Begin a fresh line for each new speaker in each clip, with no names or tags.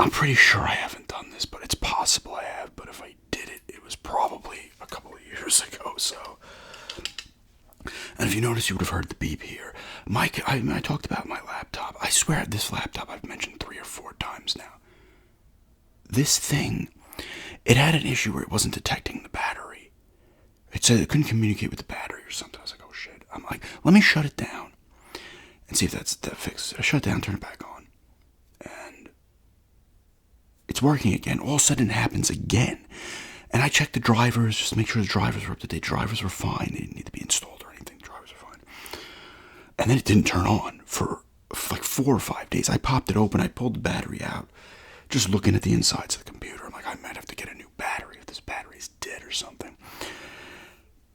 I'm pretty sure I haven't done this, but it's possible I have. But if I did it, it was probably a couple of years ago. So, and if you notice, you would have heard the beep here. Mike, I talked about my laptop. I swear this laptop I've mentioned 3 or 4 times now. This thing, it had an issue where it wasn't detecting the battery. It said it couldn't communicate with the battery or something. I was like, oh shit. I'm like, let me shut it down and see if that fixes it. I shut it down, turn it back on, and it's working again. All of a sudden it happens again. And I checked the drivers just to make sure the drivers were up to date. Drivers were fine. They didn't need to be installed or anything. Drivers were fine. And then it didn't turn on for like 4 or 5 days. I popped it open. I pulled the battery out. Just looking at the insides of the computer. I'm like, I might have to get a new battery if this battery's dead or something.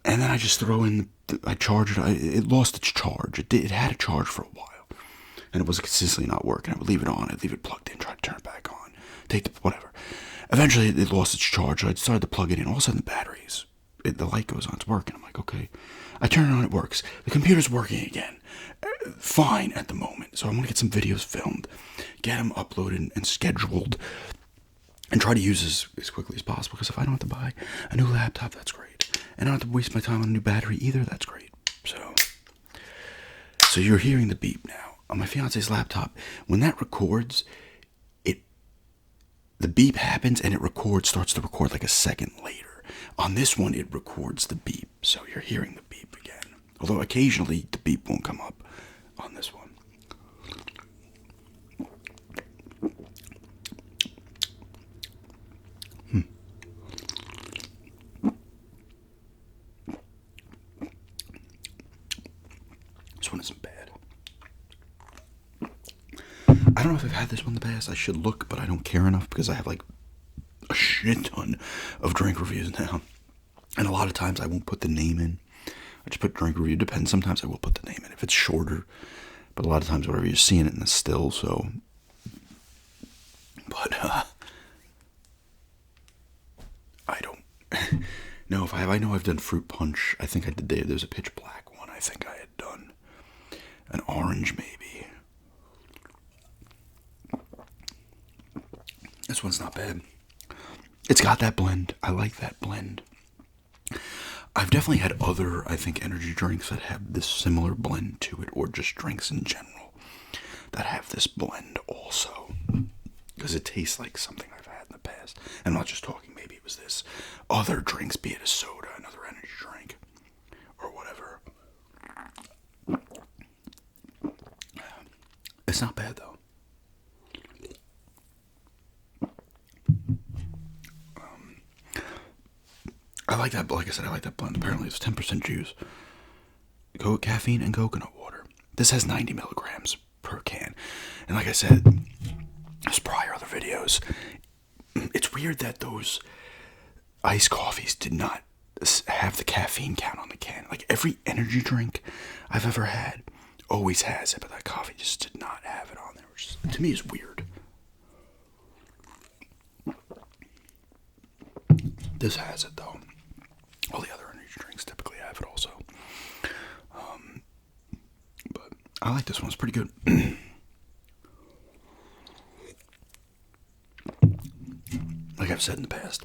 And then I just throw in, I charge it. It lost its charge. It had a charge for a while. And it was consistently not working. I would leave it on. I'd leave it plugged in, try to turn it back on. Whatever. Eventually, it lost its charge. So I started to plug it in. All of a sudden, the light goes on. It's working. I'm like, okay. I turn it on. It works. The computer's working again. Fine at the moment. So I'm going to get some videos filmed, get them uploaded and scheduled, and try to use as quickly as possible. Because if I don't have to buy a new laptop, that's great. And I don't have to waste my time on a new battery either. That's great. So you're hearing the beep now. On my fiance's laptop, when that records, the beep happens and starts to record like a second later. On this one, it records the beep. So you're hearing the beep again. Although occasionally the beep won't come up on this one. This one isn't bad. I don't know if I've had this one in the past. I should look, but I don't care enough because I have like a shit ton of drink reviews now. And a lot of times I won't put the name in. I just put drink review. Depends. Sometimes I will put the name in if it's shorter. But a lot of times, whatever, you're seeing it in the still. So, but I don't know if I know I've done fruit punch. I think I did. There's a pitch black one. I think I had done an orange maybe. This one's not bad. It's got that blend. I like that blend. I've definitely had other, I think, energy drinks that have this similar blend to it, or just drinks in general that have this blend also. Because it tastes like something I've had in the past. And I'm not just talking, maybe it was this. Other drinks, be it a soda, another energy drink, or whatever. It's not bad, though. I like that, like I said, I like that blend. Apparently it's 10% juice, caffeine, and coconut water. This has 90 milligrams per can. And like I said, as prior other videos, it's weird that those iced coffees did not have the caffeine count on the can. Like every energy drink I've ever had always has it, but that coffee just did not have it on there, which to me is weird. This has it though. All the other energy drinks typically have it also. But I like this one. It's pretty good. Like I've said in the past,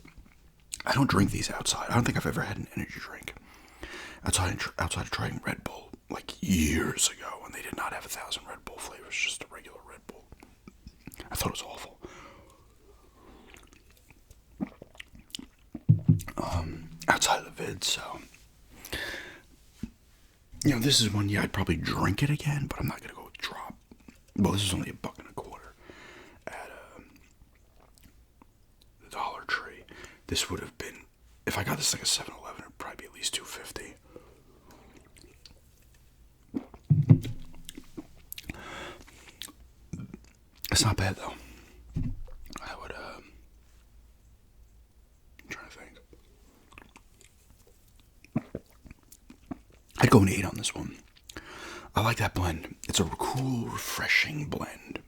I don't drink these outside. I don't think I've ever had an energy drink outside of trying Red Bull like years ago when they did not have 1,000 Red Bull flavors, just a regular Red Bull. I thought it was awful. Outside of the vid, so this is one. I'd probably drink it again, but I'm not gonna go drop. Well, this is only $1.25 at the Dollar Tree. This would have been, if I got this like a 7-Eleven, it'd probably be at least $2.50. It's not bad though. I would. I'm trying to think. I'd go an 8 on this one. I like that blend. It's a cool, refreshing blend.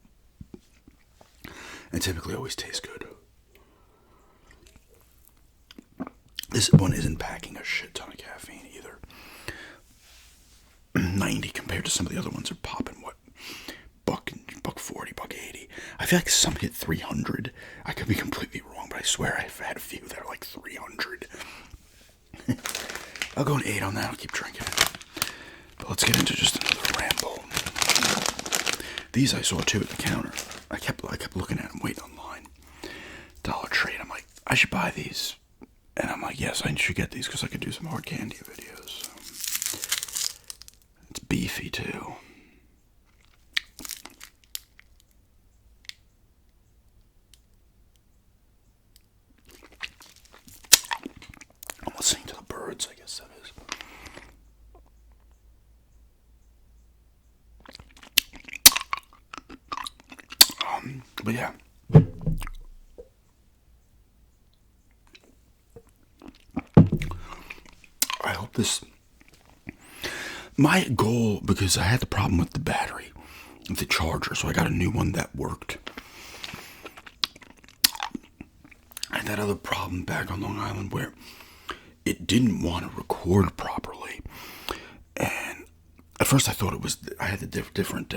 And typically always tastes good. This one isn't packing a shit ton of caffeine either. 90 compared to some of the other ones are popping, what? $1.40, $1.80. I I feel like some hit 300. I could be completely wrong, but I swear I've had a few that are like 300. I'll go an 8 on that. I'll keep drinking it. But let's get into just another ramble. These I saw too at the counter. I kept looking at them, waiting online. Dollar Tree. I'm like, I should buy these. And I'm like, yes, I should get these because I could do some hard candy videos. So. It's beefy too. I'm listening to the birds, I guess that is. But yeah. I hope this... My goal, because I had the problem with the battery, with the charger, so I got a new one that worked. I had that other problem back on Long Island where it didn't want to record properly. And at first I thought it was... I had the different...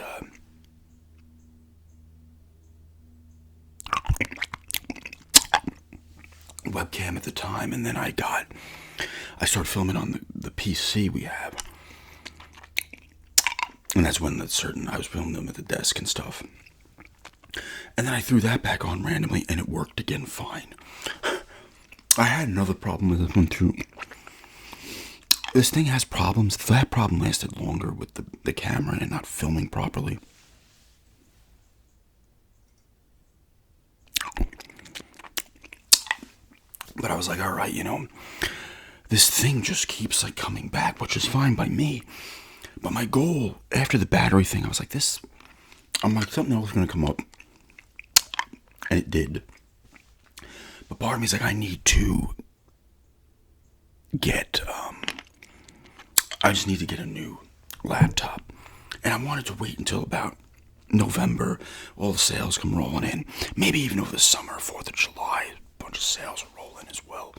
webcam at the time, and then I started filming on the PC we have, and that's when I was filming them at the desk and stuff, and then I threw that back on randomly and it worked again fine. I had another problem with this one too. This thing has problems. That problem lasted longer with the camera and it not filming properly. But I was like, all right, this thing just keeps like coming back, which is fine by me. But my goal after the battery thing, I was like, I'm like, something else is going to come up. And it did. But part of me is like, I need to I just need to get a new laptop. And I wanted to wait until about November. All the sales come rolling in. Maybe even over the summer, 4th of July, a bunch of sales will roll in as well.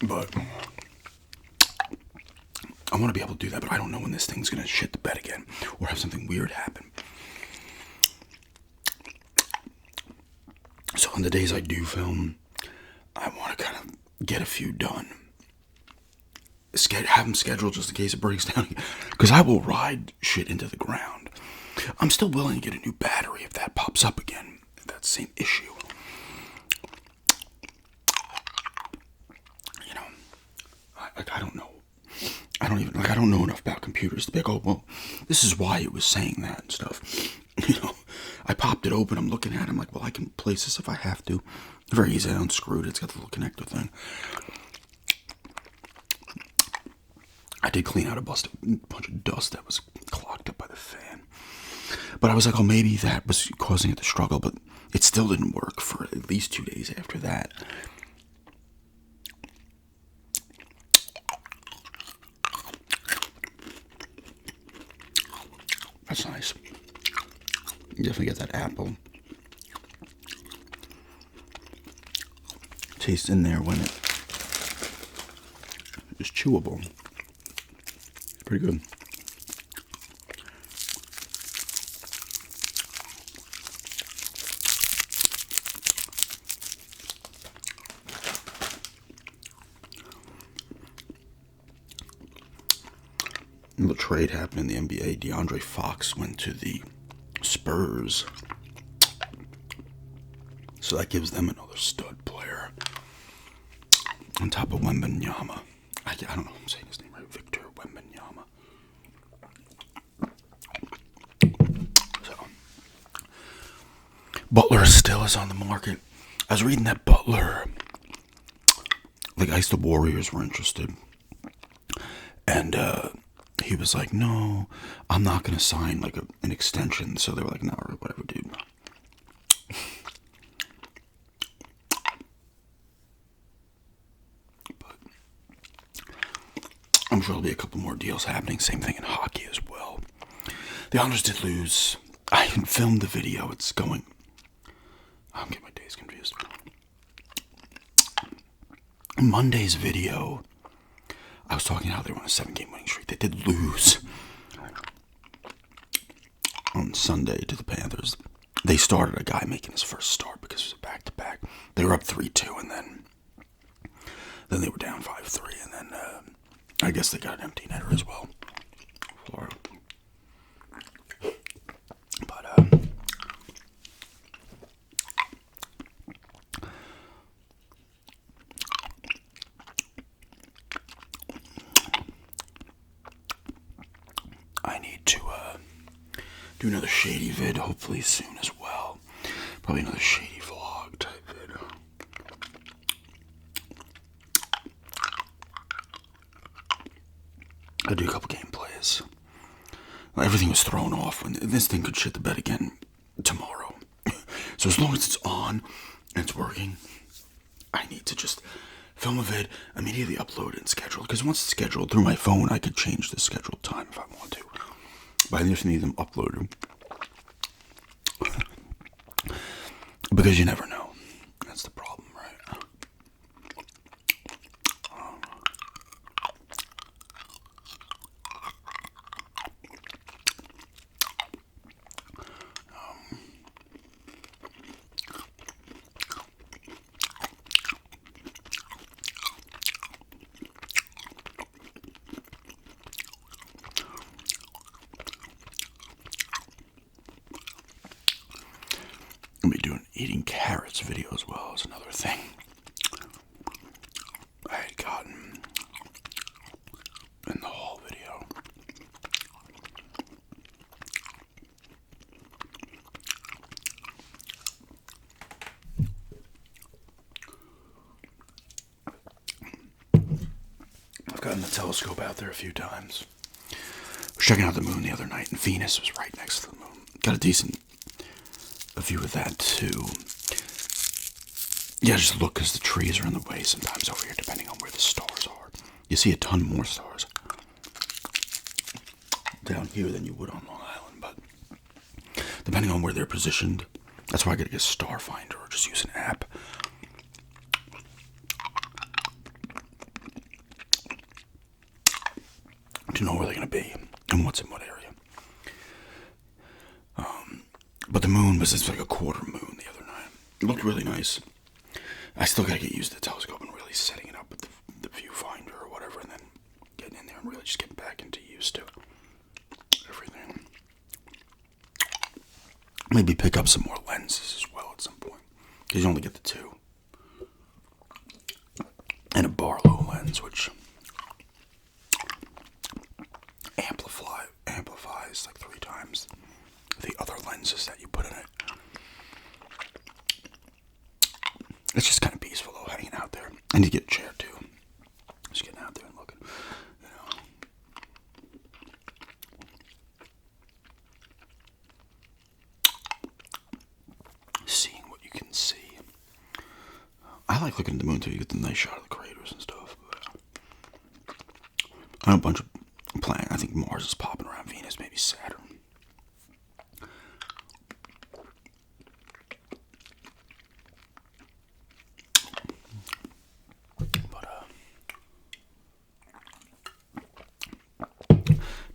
But I want to be able to do that, but I don't know when this thing's going to shit the bed again or have something weird happen. So on the days I do film, I want to kind of get a few done. Have them scheduled just in case it breaks down. Because I will ride shit into the ground. I'm still willing to get a new battery if that pops up again. If that's the same issue. I don't know. I don't know enough about computers to be like, oh, well, this is why it was saying that and stuff. I popped it open, I'm looking at it, I'm like, well, I can place this if I have to. Very easy, I unscrewed it, it's got the little connector thing. I did clean out a bunch of dust that was clogged up by the fan. But I was like, oh, maybe that was causing it to struggle, but it still didn't work for at least 2 days after that. That's nice. You definitely get that apple taste in there when it is chewable. It's pretty good. A little trade happened in the NBA. DeAndre Fox went to the Spurs. So that gives them another stud player. On top of Wembanyama. I don't know if I'm saying his name right. Victor Wembanyama. So. Butler still is on the market. I was reading that Butler, like I guess the Warriors were interested. And he was like, no, I'm not going to sign like an extension. So they were like, no, whatever, dude. But I'm sure there'll be a couple more deals happening. Same thing in hockey as well. The Islanders did lose. I even filmed the video. It's going. I'm getting my days confused. Monday's video, I was talking how they were on a 7-game winning streak. They did lose. on Sunday to the Panthers. They started a guy making his first start because it was a back-to-back. They were up 3-2, and then they were down 5-3, and then I guess they got an empty netter as well. Florida. But I need to do another shady vid, hopefully soon as well. Probably another shady vlog type vid. I do a couple gameplays. Everything was thrown off when this thing could shit the bed again tomorrow. So as long as it's on and it's working, I need to just film a vid, immediately upload it and schedule it. Because once it's scheduled through my phone, I could change the scheduled time if I want to. But I just need them uploaded. Because you never know. That's the problem, right? I'm gonna be doing eating carrots video as well as another thing. I had gotten in the haul video. I've gotten the telescope out there a few times. I was checking out the moon the other night, and Venus was right next to the moon. Got a decent view of that too. Yeah, just look because the trees are in the way sometimes over here, depending on where the stars are. You see a ton more stars down here than you would on Long Island, but depending on where they're positioned, that's why I gotta get a star finder or just use an app. To know where they're gonna be and what's in what area. But the moon was like a quarter moon the other night. It looked really nice. I still gotta get used to the telescope and really setting it up with the viewfinder or whatever, and then getting in there and really just getting back into used to everything. Maybe pick up some more lenses as well at some point, because you only get the two. And a Barlow lens, which amplifies like 3 times the other lenses that you put in it. It's just kind of peaceful though, hanging out there. I need to get a chair too. Just getting out there and looking, you know. Seeing what you can see. I like looking at the moon too. You get the nice shot of the craters and stuff. But I know a bunch of planets. I think Mars is popping around Venus, maybe Saturn.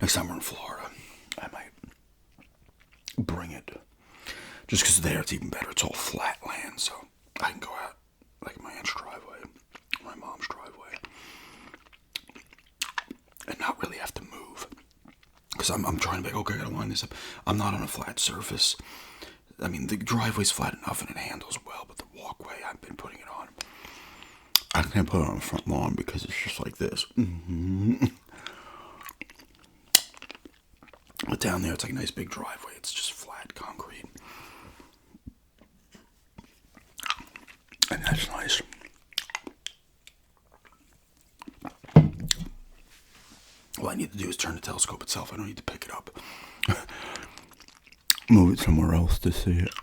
Next time we're in Florida, I might bring it. Just because there it's even better. It's all flat land, so I can go out like my aunt's driveway, my mom's driveway, and not really have to move. Because I'm trying to be like, okay, I gotta line this up. I'm not on a flat surface. I mean, the driveway's flat enough and it handles well, but the walkway, I've been putting it on. I can't put it on the front lawn because it's just like this. But down there, it's like a nice big driveway. It's just flat concrete. And that's nice. All I need to do is turn the telescope itself. I don't need to pick it up. Move it somewhere else to see it.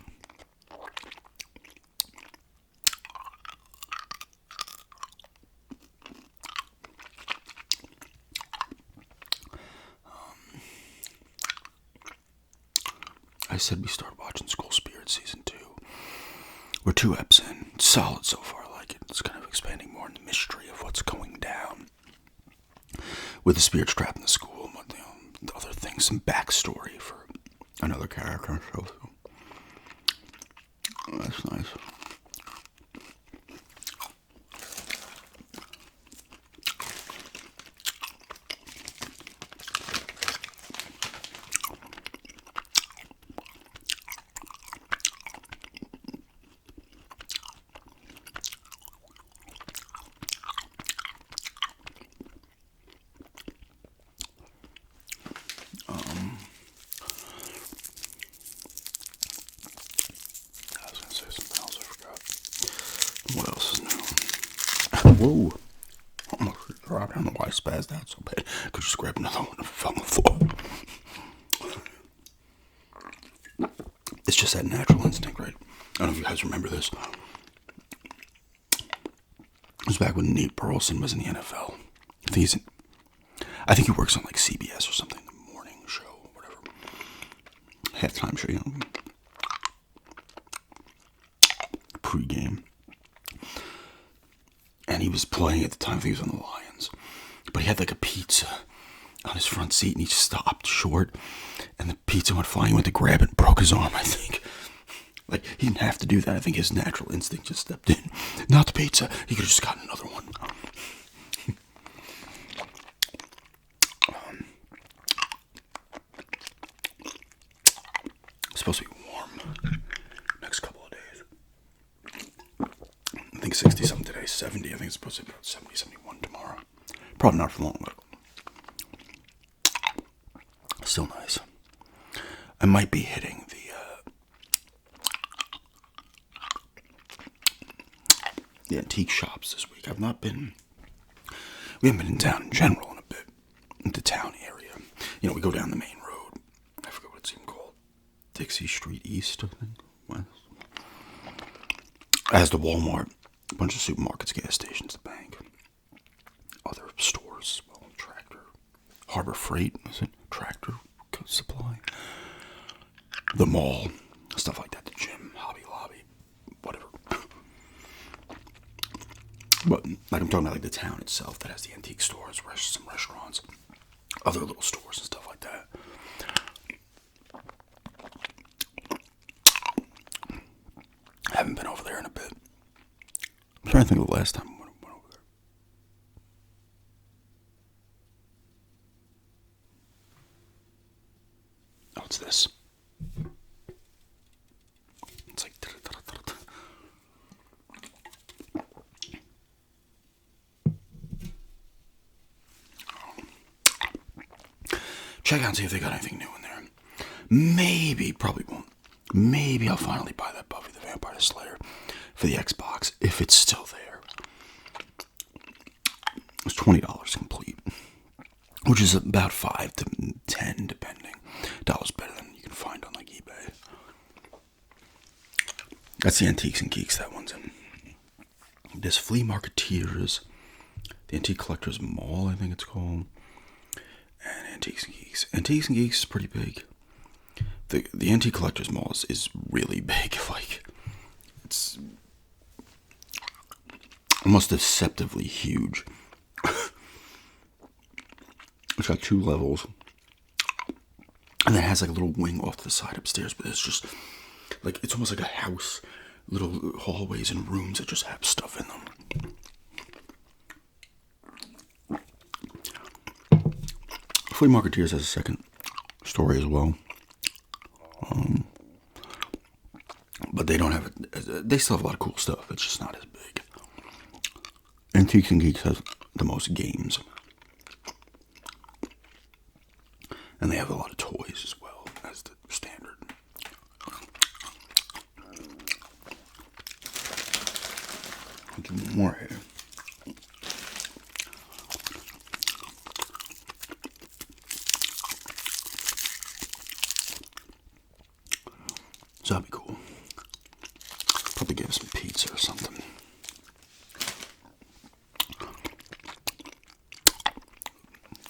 I said we started watching School Spirit Season 2. We're 2 eps in. It's solid so far. I like it. It's kind of expanding more in the mystery of what's going down with the spirits trapped in the school and what, the other things, some backstory for another character. So that's nice. I was gonna say something else. I forgot. What else is new? Whoa! Almost dropped. I don't know why I spazzed out so bad. Could just grab another one and it fell on the floor. It's just that natural instinct, right? I don't know if you guys remember this. It was back when Nate Burleson was in the NFL. I think he works on like CBS or something, the morning show, whatever. Halftime show, Pre-game. And he was playing at the time, I think he was on the Lions. But he had like a pizza on his front seat and he stopped short. And the pizza went flying, he went to grab it and broke his arm, I think. Like, he didn't have to do that. I think his natural instinct just stepped in. Not the pizza. He could have just gotten another one. It's supposed to be warm next couple of days. I think 60-something today, 70. I think it's supposed to be about 70, 71 tomorrow. Probably not for long, but still nice. I might be hitting the antique shops this week. We haven't been in town in general in a bit. The town area. We go down the main road. I forget what it's even called. Dixie Street East, I think. West. As the Walmart, a bunch of supermarkets, gas stations, the bank. Other stores, Tractor. Harbor Freight, is it? Tractor Supply. The mall. Stuff like that. The gym, Hobby Lobby. Whatever. But, like, I'm talking about, like, the town itself that has the antique stores, some restaurants, other little stores and stuff like that. I haven't been over there in a bit. I'm trying to think of the last time I went over there. Oh, it's this. It's like... Check out and see if they got anything new in there. Maybe, probably won't. Maybe I'll finally buy that Buffy the Vampire Slayer for the Xbox, if it's still there. It's $20 complete, which is about $5 to $10, depending. Dollars better than you can find on like eBay. That's the Antiques and Geeks that one's in. There's Flea Marketeers, the Antique Collectors Mall, I think it's called, and Antiques and Geeks. Antiques and Geeks is pretty big. The Antique Collectors Mall is really big. Like, it's almost deceptively huge. It's got 2 levels. And it has like a little wing off to the side upstairs, but it's just like, it's almost like a house. Little hallways and rooms that just have stuff in them. Flea Marketeers has a second story as well. But they don't have it. They still have a lot of cool stuff. It's just not as big. Antiques and Geeks has the most games. And they have a lot of toys as well as the standard. I'll do more here. So that'd be cool. Probably get some pizza or something.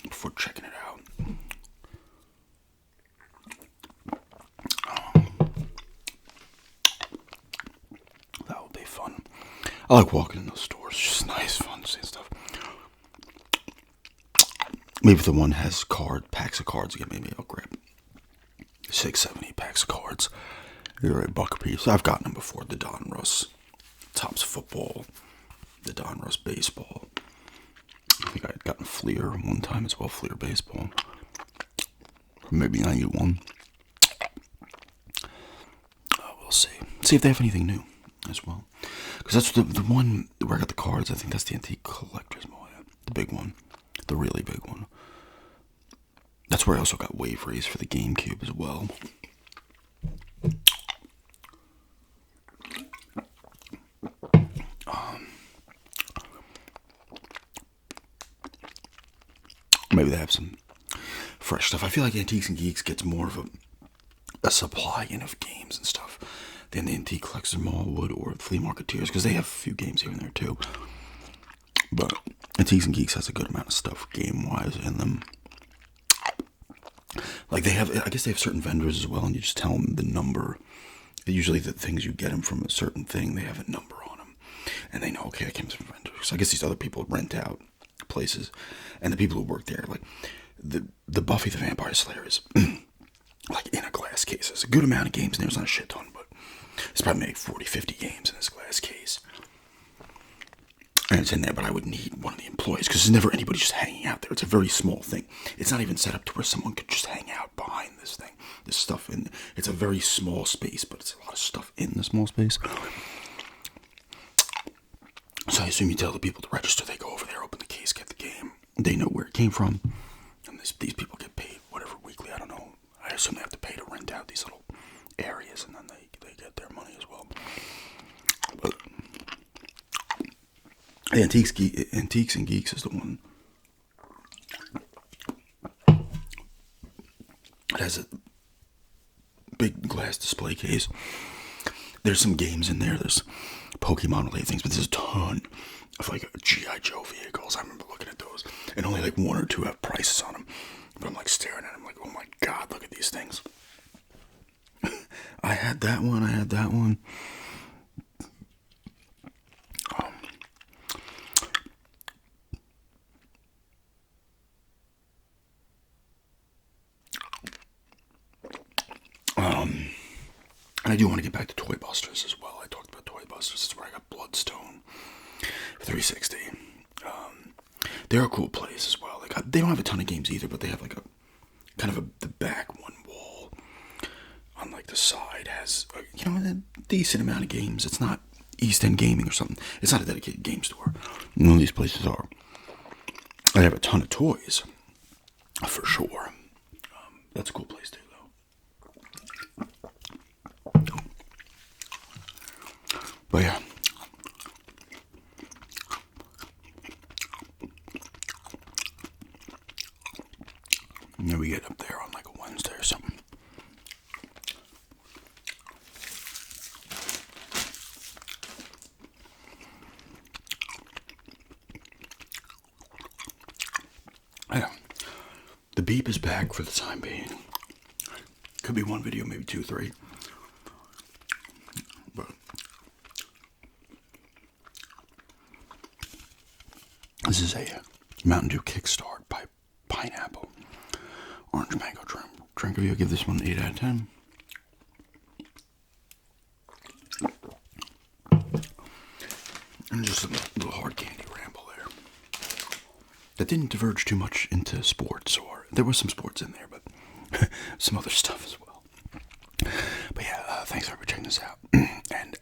Before checking it out. That would be fun. I like walking in those stores. It's just nice, fun to see stuff. Maybe if the one has packs of cards again, maybe I'll grab 6, 7, 8 packs of cards. They're $1 a piece. I've gotten them before. The Don Russ Topps football, the Don Russ baseball. I think I had gotten Fleer one time as well, Fleer baseball. Maybe 91. We'll see. See if they have anything new as well. Because that's the one where I got the cards. I think that's the Antique Collector's Mall. Yeah. The big one. The really big one. That's where I also got Wave Race for the GameCube as well. Maybe they have some fresh stuff. I feel like Antiques and Geeks gets more of a supply in of games and stuff than the Antique Collector's Mall would, or Flea Marketeers, because they have a few games here and there too. But Antiques and Geeks has a good amount of stuff game-wise in them. Like they have, I guess they have certain vendors as well, and you just tell them the number. Usually the things you get them from a certain thing, they have a number on them. And they know, okay, I came from vendors. I guess these other people rent out places. And the people who work there, like the Buffy the Vampire Slayer is like in a glass case. There's a good amount of games in there. It's not a shit ton, but it's probably maybe 40, 50 games in this glass case. And it's in there, but I would need one of the employees because there's never anybody just hanging out there. It's a very small thing. It's not even set up to where someone could just hang out behind this thing. This stuff in it's a very small space, but it's a lot of stuff in the small space. So I assume you tell the people to register. They go over there, open the case, get the game. They know where it came from, and these people get paid whatever weekly. I don't know. I assume they have to pay to rent out these little areas, and then they get their money as well. But the Antiques and Geeks is the one. It has a big glass display case. There's some games in there. There's Pokemon-related things, but there's a ton of like G.I. Joe vehicles. I remember looking at those, and only like 1 or 2 have prices on them. But I'm like staring at them, like, oh my god, look at these things. I had that one. And I do want to get back to Toy Busters as well. I talked about Toy Busters. That's where I got Bloodstone for 360. They're a cool place as well. They don't have a ton of games either, but they have like a kind of the back one wall on like the side has a decent amount of games. It's not East End Gaming or something. It's not a dedicated game store. None of these places are. They have a ton of toys for sure. That's a cool place too, though. But yeah. And then we get up there on like a Wednesday or something. Yeah. The beep is back for the time being. Could be one video, maybe 2, 3. But this is a Mountain Dew Kickstart by Pineapple Orange Mango drink review. I give this one an 8 out of 10. And just a little hard candy Ramble there. That didn't diverge too much into sports, or there was some sports in there, but some other stuff as well. But yeah, thanks for checking this out. And